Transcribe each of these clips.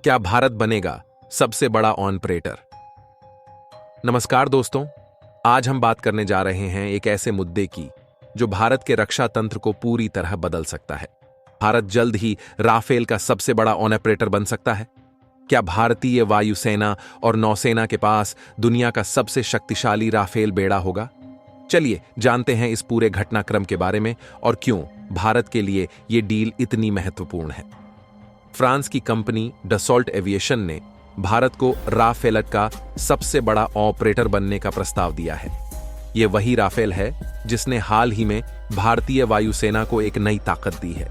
क्या भारत बनेगा सबसे बड़ा ऑपरेटर? नमस्कार दोस्तों, आज हम बात करने जा रहे हैं एक ऐसे मुद्दे की जो भारत के रक्षा तंत्र को पूरी तरह बदल सकता है। भारत जल्द ही राफेल का सबसे बड़ा ऑपरेटर बन सकता है। क्या भारतीय वायुसेना और नौसेना के पास दुनिया का सबसे शक्तिशाली राफेल बेड़ा होगा? चलिए जानते हैं इस पूरे घटनाक्रम के बारे में और क्यों भारत के लिए यह डील इतनी महत्वपूर्ण है। फ्रांस की कंपनी डसॉल्ट एविएशन ने भारत को राफेल का सबसे बड़ा ऑपरेटर बनने का प्रस्ताव दिया है। यह वही राफेल है जिसने हाल ही में भारतीय वायुसेना को एक नई ताकत दी है।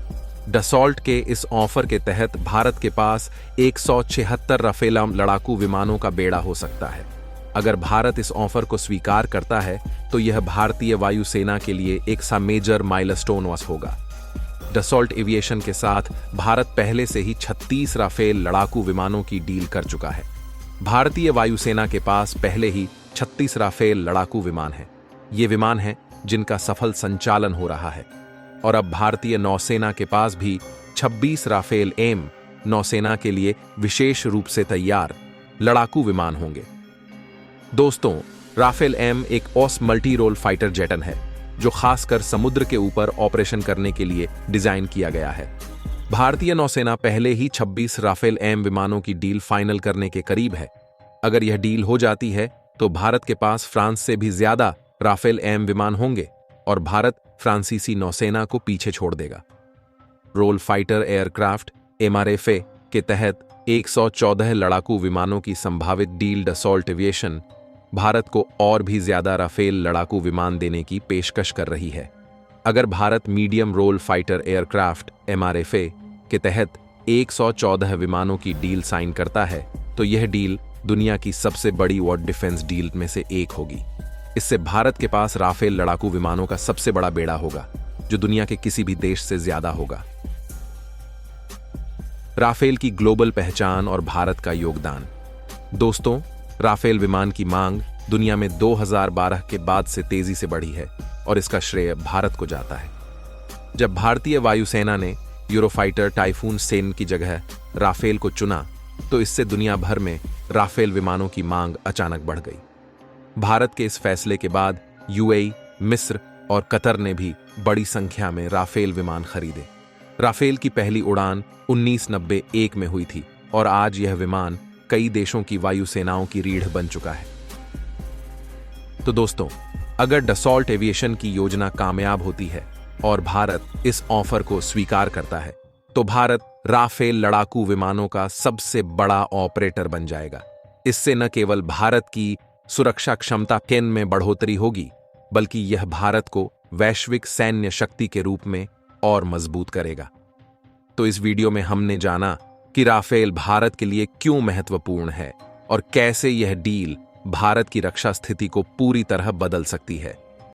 डसॉल्ट के इस ऑफर के तहत भारत के पास 176 राफेल लड़ाकू विमानों का बेड़ा हो सकता है। अगर भारत इस ऑफर को स्वीकार करता है तो यह भारतीय वायुसेना के लिए एक सा मेजर माइलस्टोन होगा। डसॉल्ट एविएशन के साथ भारत पहले से ही 36 राफेल लड़ाकू विमानों की डील कर चुका है। भारतीय वायुसेना के पास पहले ही 36 राफेल लड़ाकू विमान हैं। ये विमान हैं जिनका सफल संचालन हो रहा है। और अब भारतीय नौसेना के पास भी 26 राफेल एम नौसेना के लिए विशेष रूप से तैयार लड़ाकू विमान होंगे। दोस्तों, राफेल एम एक ऑस मल्टी रोल फाइटर जेटन है जो खासकर समुद्र के ऊपर ऑपरेशन करने के लिए डिजाइन किया गया है। भारतीय नौसेना पहले ही 26 राफेल एम विमानों की डील फाइनल करने के करीब है। अगर यह डील हो जाती है तो भारत के पास फ्रांस से भी ज्यादा राफेल एम विमान होंगे और भारत फ्रांसीसी नौसेना को पीछे छोड़ देगा। रोल फाइटर एयरक्राफ्ट MRFA के तहत 114 लड़ाकू विमानों की संभावित डील डसॉल्ट एविएशन भारत को और भी ज्यादा राफेल लड़ाकू विमान देने की पेशकश कर रही है। अगर Bharat medium role fighter aircraft MRFA के तहत 114 विमानों की डील साइन करता है तो यह डील दुनिया की सबसे बड़ी वॉर डिफेंस डील में से एक होगी। इससे भारत के पास राफेल लड़ाकू विमानों का सबसे बड़ा बेड़ा होगा जो दुनिया के किसी भी देश से ज्यादा होगा। राफेल की ग्लोबल पहचान और भारत का योगदान। दोस्तों, राफेल विमान की मांग दुनिया में 2012 के बाद से तेजी से बढ़ी है और इसका श्रेय भारत को जाता है। जब भारतीय वायुसेना ने यूरोफाइटर टाइफून सेन की जगह राफेल को चुना तो इससे दुनिया भर में राफेल विमानों की मांग अचानक बढ़ गई। भारत के इस फैसले के बाद UAE, मिस्र और कतर ने भी बड़ी संख्या में राफेल विमान खरीदे। राफेल की पहली उड़ान 1991 में हुई थी और आज यह विमान कई देशों की वायुसेनाओं की रीढ़ बन चुका है। तो दोस्तों, अगर डसॉल्ट एविएशन की योजना कामयाब होती है और भारत इस ऑफर को स्वीकार करता है तो भारत राफेल लड़ाकू विमानों का सबसे बड़ा ऑपरेटर बन जाएगा। इससे न केवल भारत की सुरक्षा क्षमता में बढ़ोतरी होगी बल्कि यह भारत को वैश्विक सैन्य शक्ति के रूप में और मजबूत करेगा। तो इस वीडियो में हमने जाना कि राफेल भारत के लिए क्यों महत्वपूर्ण है और कैसे यह डील भारत की रक्षा स्थिति को पूरी तरह बदल सकती है।